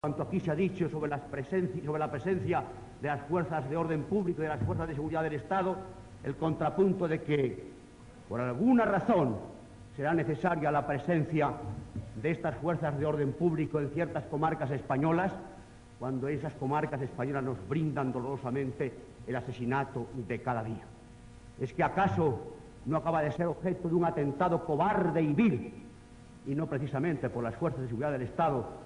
Cuanto aquí se ha dicho sobre la presencia de las fuerzas de orden público y de las fuerzas de seguridad del Estado, el contrapunto de que, por alguna razón, será necesaria la presencia de estas fuerzas de orden público en ciertas comarcas españolas, cuando esas comarcas españolas nos brindan dolorosamente el asesinato de cada día. ¿Es que acaso no acaba de ser objeto de un atentado cobarde y vil, y no precisamente por las fuerzas de seguridad del Estado,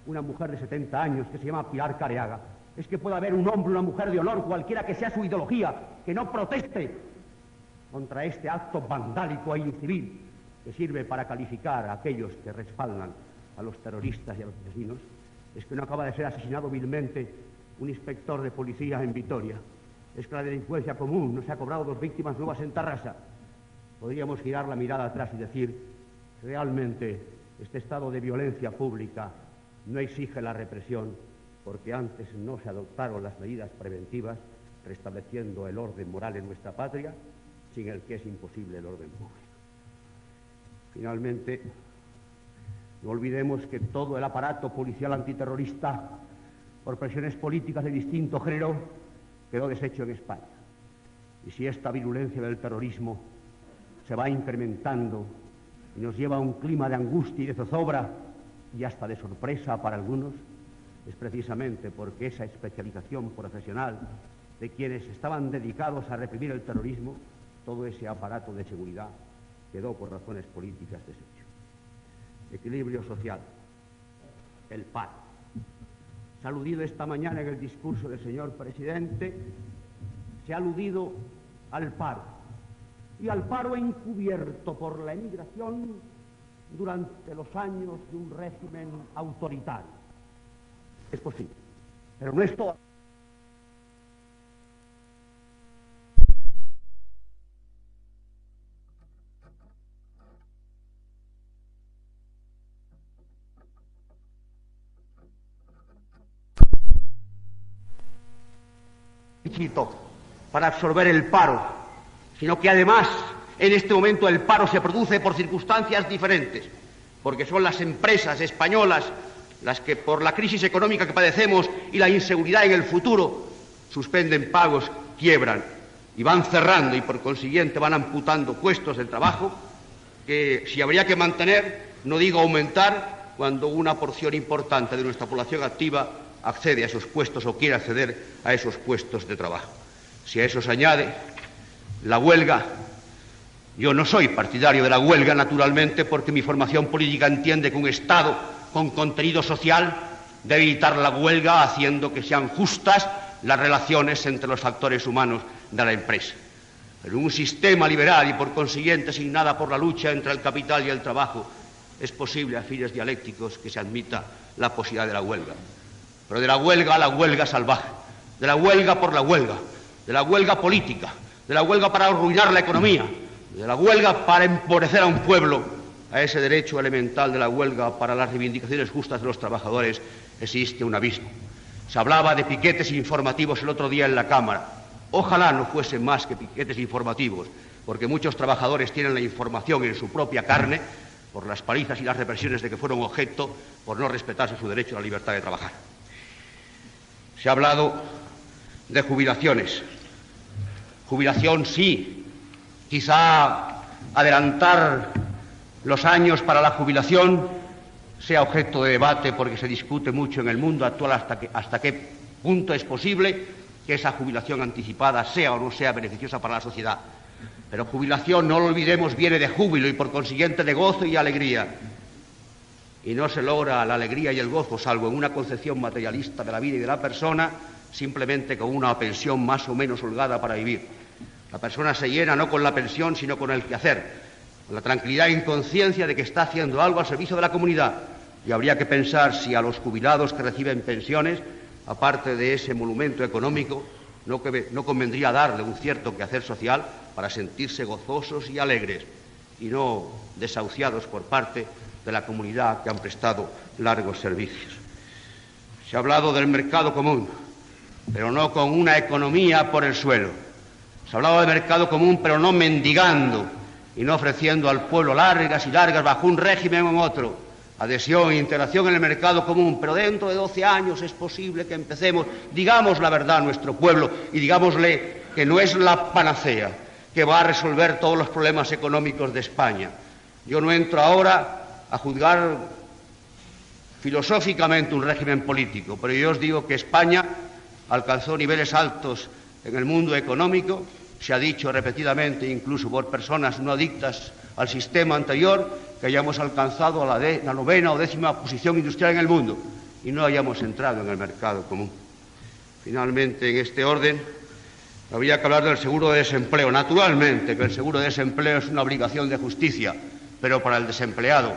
una mujer de 70 años que se llama Pilar Careaga? ¿Es que puede haber un hombre, una mujer de honor, cualquiera que sea su ideología, que no proteste contra este acto vandálico e incivil que sirve para calificar a aquellos que respaldan a los terroristas y a los asesinos? ¿Es que no acaba de ser asesinado vilmente un inspector de policía en Vitoria? ¿Es que la delincuencia común no se ha cobrado 2 víctimas nuevas en Tarrasa? Podríamos girar la mirada atrás y decir, realmente este estado de violencia pública no exige la represión, porque antes no se adoptaron las medidas preventivas restableciendo el orden moral en nuestra patria, sin el que es imposible el orden público. Finalmente, no olvidemos que todo el aparato policial antiterrorista, por presiones políticas de distinto género, quedó deshecho en España. Y si esta virulencia del terrorismo se va incrementando y nos lleva a un clima de angustia y de zozobra y hasta de sorpresa para algunos, es precisamente porque esa especialización profesional de quienes estaban dedicados a reprimir el terrorismo, todo ese aparato de seguridad quedó por razones políticas deshecho. Equilibrio social, el paro. Se ha aludido esta mañana en el discurso del señor presidente, se ha aludido al paro, y al paro encubierto por la emigración durante los años de un régimen autoritario. Es posible, pero no es todo. Para absorber el paro, sino que además en este momento el paro se produce por circunstancias diferentes, porque son las empresas españolas las que, por la crisis económica que padecemos y la inseguridad en el futuro, suspenden pagos, quiebran y van cerrando, y por consiguiente van amputando puestos de trabajo que, si habría que mantener, no digo aumentar, cuando una porción importante de nuestra población activa accede a esos puestos o quiere acceder a esos puestos de trabajo. Si a eso se añade la huelga, yo no soy partidario de la huelga, naturalmente, porque mi formación política entiende que un Estado con contenido social debe evitar la huelga, haciendo que sean justas las relaciones entre los factores humanos de la empresa. Pero en un sistema liberal y, por consiguiente, sin nada por la lucha entre el capital y el trabajo, es posible, a fines dialécticos, que se admita la posibilidad de la huelga. Pero de la huelga a la huelga salvaje, de la huelga por la huelga, de la huelga política, de la huelga para arruinar la economía, de la huelga para empobrecer a un pueblo, a ese derecho elemental de la huelga para las reivindicaciones justas de los trabajadores, existe un abismo. Se hablaba de piquetes informativos el otro día en la Cámara. Ojalá no fuesen más que piquetes informativos, porque muchos trabajadores tienen la información en su propia carne por las palizas y las represiones de que fueron objeto por no respetarse su derecho a la libertad de trabajar. Se ha hablado de jubilaciones. Jubilación sí, quizá adelantar los años para la jubilación sea objeto de debate, porque se discute mucho en el mundo actual hasta qué punto es posible que esa jubilación anticipada sea o no sea beneficiosa para la sociedad. Pero jubilación, no lo olvidemos, viene de júbilo y por consiguiente de gozo y alegría. Y no se logra la alegría y el gozo, salvo en una concepción materialista de la vida y de la persona, simplemente con una pensión más o menos holgada para vivir. La persona se llena no con la pensión, sino con el quehacer, con la tranquilidad y conciencia de que está haciendo algo al servicio de la comunidad. Y habría que pensar si a los jubilados que reciben pensiones, aparte de ese monumento económico, no convendría darle un cierto quehacer social para sentirse gozosos y alegres, y no desahuciados por parte de la comunidad que han prestado largos servicios. Se ha hablado del mercado común, pero no con una economía por el suelo. Se ha hablado del mercado común, pero no mendigando y no ofreciendo al pueblo largas y largas bajo un régimen u otro, adhesión e integración en el mercado común, pero dentro de 12 años es posible que empecemos. Digamos la verdad a nuestro pueblo y digámosle que no es la panacea que va a resolver todos los problemas económicos de España. Yo no entro ahora a juzgar filosóficamente un régimen político, pero yo os digo que España alcanzó niveles altos en el mundo económico, se ha dicho repetidamente, incluso por personas no adictas al sistema anterior, que hayamos alcanzado la 9ª o 10ª posición industrial en el mundo y no hayamos entrado en el mercado común. Finalmente, en este orden, habría que hablar del seguro de desempleo. Naturalmente que el seguro de desempleo es una obligación de justicia, pero para el desempleado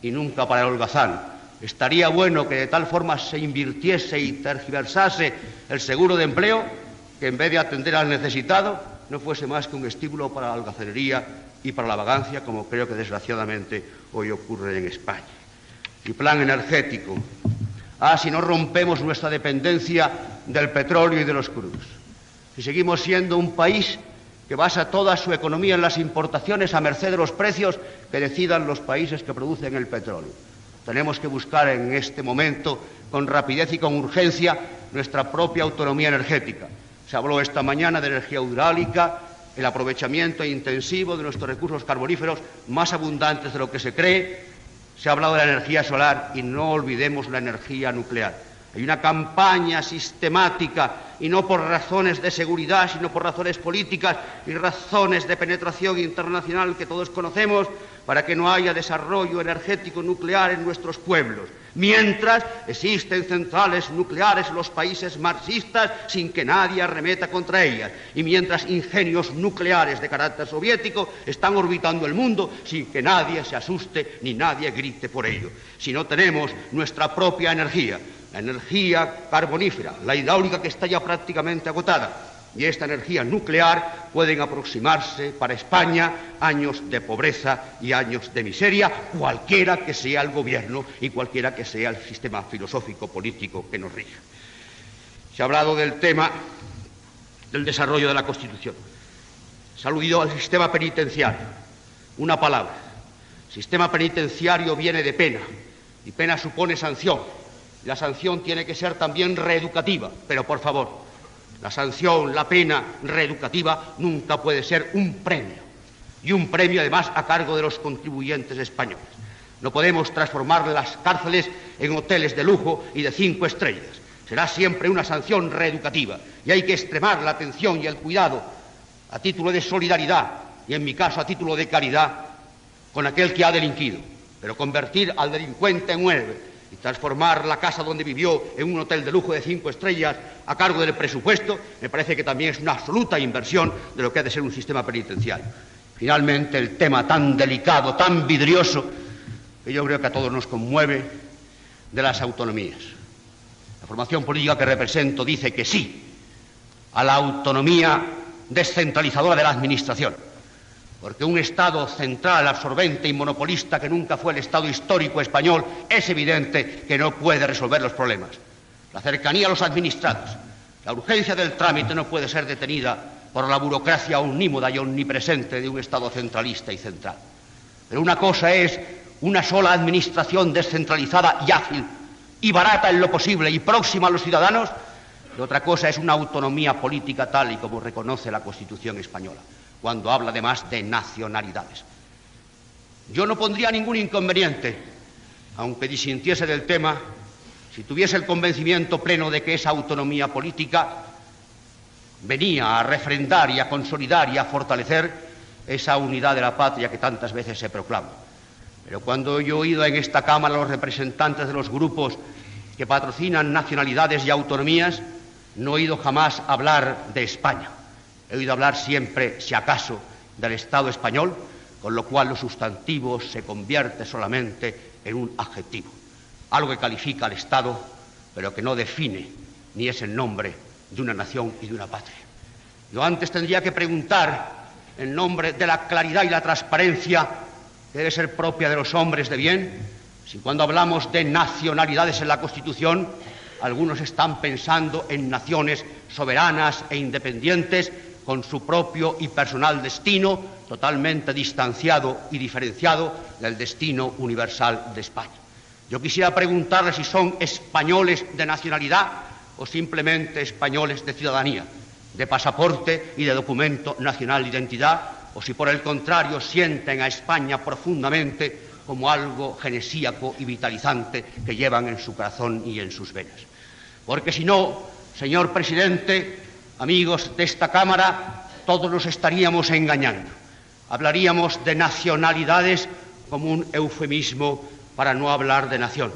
y nunca para el holgazán. Estaría bueno que de tal forma se invirtiese y tergiversase el seguro de empleo que en vez de atender al necesitado no fuese más que un estímulo para la holgazanería y para la vagancia, como creo que desgraciadamente hoy ocurre en España. Y plan energético. Si no rompemos nuestra dependencia del petróleo y de los crudos. Si seguimos siendo un país que basa toda su economía en las importaciones a merced de los precios que decidan los países que producen el petróleo. Tenemos que buscar en este momento, con rapidez y con urgencia, nuestra propia autonomía energética. Se habló esta mañana de energía hidráulica, el aprovechamiento intensivo de nuestros recursos carboníferos más abundantes de lo que se cree. Se ha hablado de la energía solar y no olvidemos la energía nuclear. Hay una campaña sistemática, y no por razones de seguridad, sino por razones políticas y razones de penetración internacional que todos conocemos, para que no haya desarrollo energético nuclear en nuestros pueblos. Mientras existen centrales nucleares en los países marxistas sin que nadie arremeta contra ellas, y mientras ingenios nucleares de carácter soviético están orbitando el mundo sin que nadie se asuste ni nadie grite por ello. Si no tenemos nuestra propia energía, la energía carbonífera, la hidráulica que está ya prácticamente agotada, y esta energía nuclear, pueden aproximarse para España años de pobreza y años de miseria, cualquiera que sea el gobierno y cualquiera que sea el sistema filosófico-político que nos rija. Se ha hablado del tema del desarrollo de la Constitución. Se ha aludido al sistema penitenciario. Una palabra. Sistema penitenciario viene de pena, y pena supone sanción. La sanción tiene que ser también reeducativa, pero por favor, la sanción, la pena reeducativa nunca puede ser un premio, y un premio además a cargo de los contribuyentes españoles. No podemos transformar las cárceles en hoteles de lujo y de 5 estrellas. Será siempre una sanción reeducativa, y hay que extremar la atención y el cuidado a título de solidaridad, y en mi caso a título de caridad, con aquel que ha delinquido, pero convertir al delincuente en un héroe y transformar la casa donde vivió en un hotel de lujo de 5 estrellas a cargo del presupuesto, me parece que también es una absoluta inversión de lo que ha de ser un sistema penitenciario. Finalmente, el tema tan delicado, tan vidrioso, que yo creo que a todos nos conmueve, de las autonomías. La formación política que represento dice que sí a la autonomía descentralizadora de la administración, porque un Estado central, absorbente y monopolista que nunca fue el Estado histórico español, es evidente que no puede resolver los problemas. La cercanía a los administrados, la urgencia del trámite no puede ser detenida por la burocracia omnímoda y omnipresente de un Estado centralista y central. Pero una cosa es una sola administración descentralizada y ágil, y barata en lo posible y próxima a los ciudadanos, y otra cosa es una autonomía política tal y como reconoce la Constitución española, cuando habla además de nacionalidades. Yo no pondría ningún inconveniente, aunque disintiese del tema, si tuviese el convencimiento pleno de que esa autonomía política venía a refrendar y a consolidar y a fortalecer esa unidad de la patria que tantas veces se proclama. Pero cuando yo he oído en esta Cámara a los representantes de los grupos que patrocinan nacionalidades y autonomías, no he oído jamás hablar de España. He oído hablar siempre, si acaso, del Estado español, con lo cual lo sustantivo se convierte solamente en un adjetivo, algo que califica al Estado, pero que no define ni es el nombre de una nación y de una patria. Yo antes tendría que preguntar, en nombre de la claridad y la transparencia que debe ser propia de los hombres de bien, si cuando hablamos de nacionalidades en la Constitución, algunos están pensando en naciones soberanas e independientes con su propio y personal destino, totalmente distanciado y diferenciado del destino universal de España. Yo quisiera preguntarle si son españoles de nacionalidad o simplemente españoles de ciudadanía, de pasaporte y de documento nacional de identidad, o si por el contrario sienten a España profundamente como algo genesíaco y vitalizante que llevan en su corazón y en sus venas. Porque si no, señor presidente, amigos de esta Cámara, todos nos estaríamos engañando. Hablaríamos de nacionalidades como un eufemismo para no hablar de nación.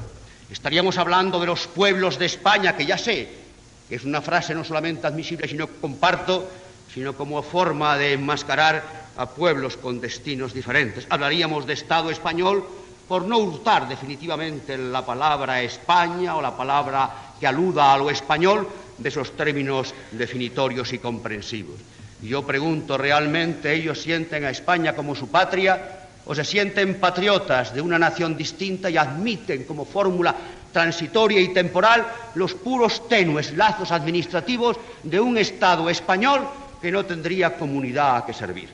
Estaríamos hablando de los pueblos de España, que ya sé que es una frase no solamente admisible, sino que comparto, sino como forma de enmascarar a pueblos con destinos diferentes. Hablaríamos de Estado español por no hurtar definitivamente la palabra España o la palabra que aluda a lo español de esos términos definitorios y comprensivos. Y yo pregunto, ¿realmente ellos sienten a España como su patria o se sienten patriotas de una nación distinta y admiten como fórmula transitoria y temporal los puros tenues lazos administrativos de un Estado español que no tendría comunidad a que servir?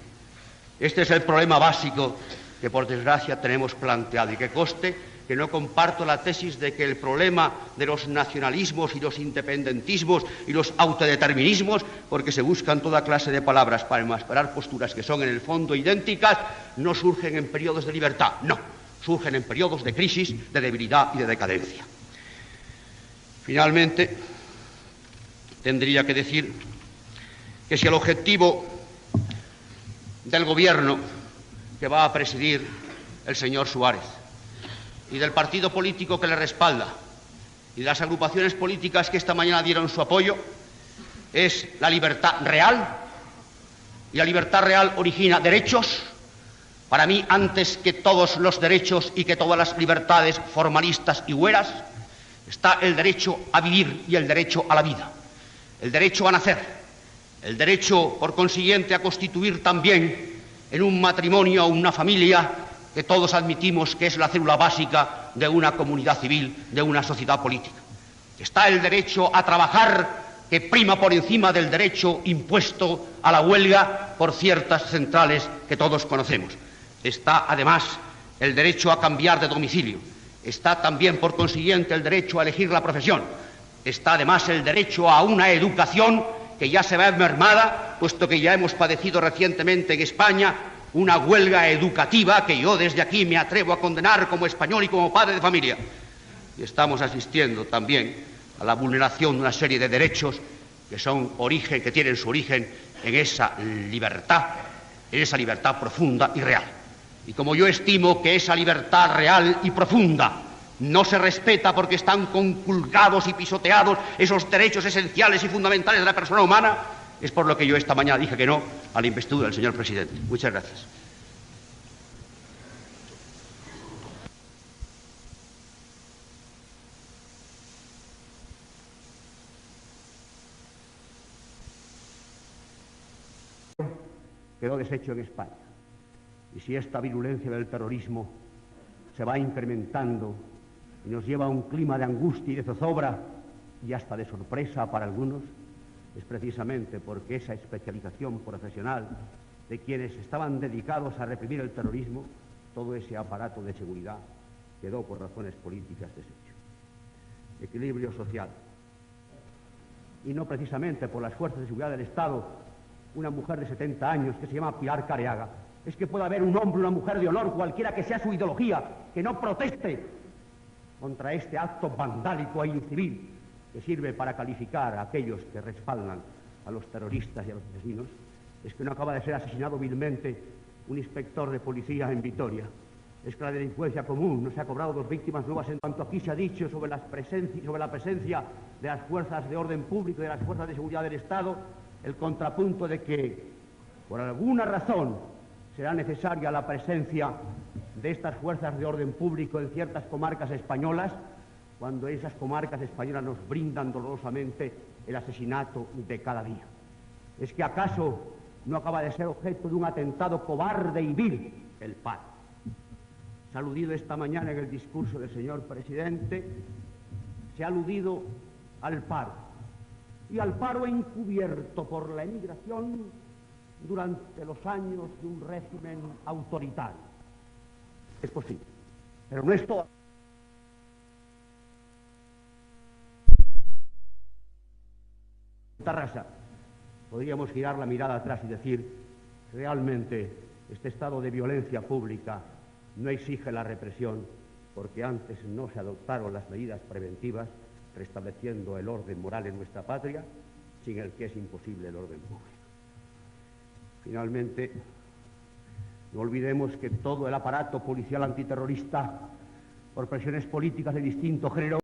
Este es el problema básico que por desgracia tenemos planteado, y que conste que no comparto la tesis de que el problema de los nacionalismos y los independentismos y los autodeterminismos, porque se buscan toda clase de palabras para enmascarar posturas que son en el fondo idénticas, no surgen en periodos de libertad, no, surgen en periodos de crisis, de debilidad y de decadencia. Finalmente, tendría que decir que si el objetivo del gobierno que va a presidir el señor Suárez y del partido político que le respalda y de las agrupaciones políticas que esta mañana dieron su apoyo es la libertad real, y la libertad real origina derechos, para mí antes que todos los derechos y que todas las libertades formalistas y hueras, está el derecho a vivir y el derecho a la vida, el derecho a nacer, el derecho, por consiguiente, a constituir también en un matrimonio o una familia que todos admitimos que es la célula básica de una comunidad civil, de una sociedad política. Está el derecho a trabajar, que prima por encima del derecho impuesto a la huelga por ciertas centrales que todos conocemos. Está, además, el derecho a cambiar de domicilio. Está también, por consiguiente, el derecho a elegir la profesión. Está, además, el derecho a una educación que ya se ve mermada, puesto que ya hemos padecido recientemente en España una huelga educativa que yo desde aquí me atrevo a condenar como español y como padre de familia. Y estamos asistiendo también a la vulneración de una serie de derechos que tienen su origen en esa libertad profunda y real. Y como yo estimo que esa libertad real y profunda no se respeta porque están conculcados y pisoteados esos derechos esenciales y fundamentales de la persona humana, es por lo que yo esta mañana dije que no a la investidura del señor presidente. Muchas gracias. Quedó deshecho en España. Y si esta virulencia del terrorismo se va incrementando y nos lleva a un clima de angustia y de zozobra y hasta de sorpresa para algunos, es precisamente porque esa especialización profesional de quienes estaban dedicados a reprimir el terrorismo, todo ese aparato de seguridad quedó por razones políticas deshecho. Equilibrio social. Y no precisamente por las fuerzas de seguridad del Estado, una mujer de 70 años que se llama Pilar Careaga. Es que pueda haber un hombre, una mujer de honor, cualquiera que sea su ideología, que no proteste contra este acto vandálico e incivil que sirve para calificar a aquellos que respaldan a los terroristas y a los asesinos. Es que no acaba de ser asesinado vilmente un inspector de policía en Vitoria. Es que la delincuencia común no se ha cobrado 2 víctimas nuevas en cuanto aquí se ha dicho sobre la presencia de las fuerzas de orden público y de las fuerzas de seguridad del Estado, el contrapunto de que, por alguna razón, será necesaria la presencia de estas fuerzas de orden público en ciertas comarcas españolas, cuando esas comarcas españolas nos brindan dolorosamente el asesinato de cada día. ¿Es que acaso no acaba de ser objeto de un atentado cobarde y vil el paro? Se ha aludido esta mañana en el discurso del señor presidente, se ha aludido al paro, y al paro encubierto por la emigración durante los años de un régimen autoritario. Es posible, pero no es todo. Tarrasa, podríamos girar la mirada atrás y decir, realmente este estado de violencia pública no exige la represión, porque antes no se adoptaron las medidas preventivas restableciendo el orden moral en nuestra patria, sin el que es imposible el orden público. Finalmente, no olvidemos que todo el aparato policial antiterrorista, por presiones políticas de distinto género,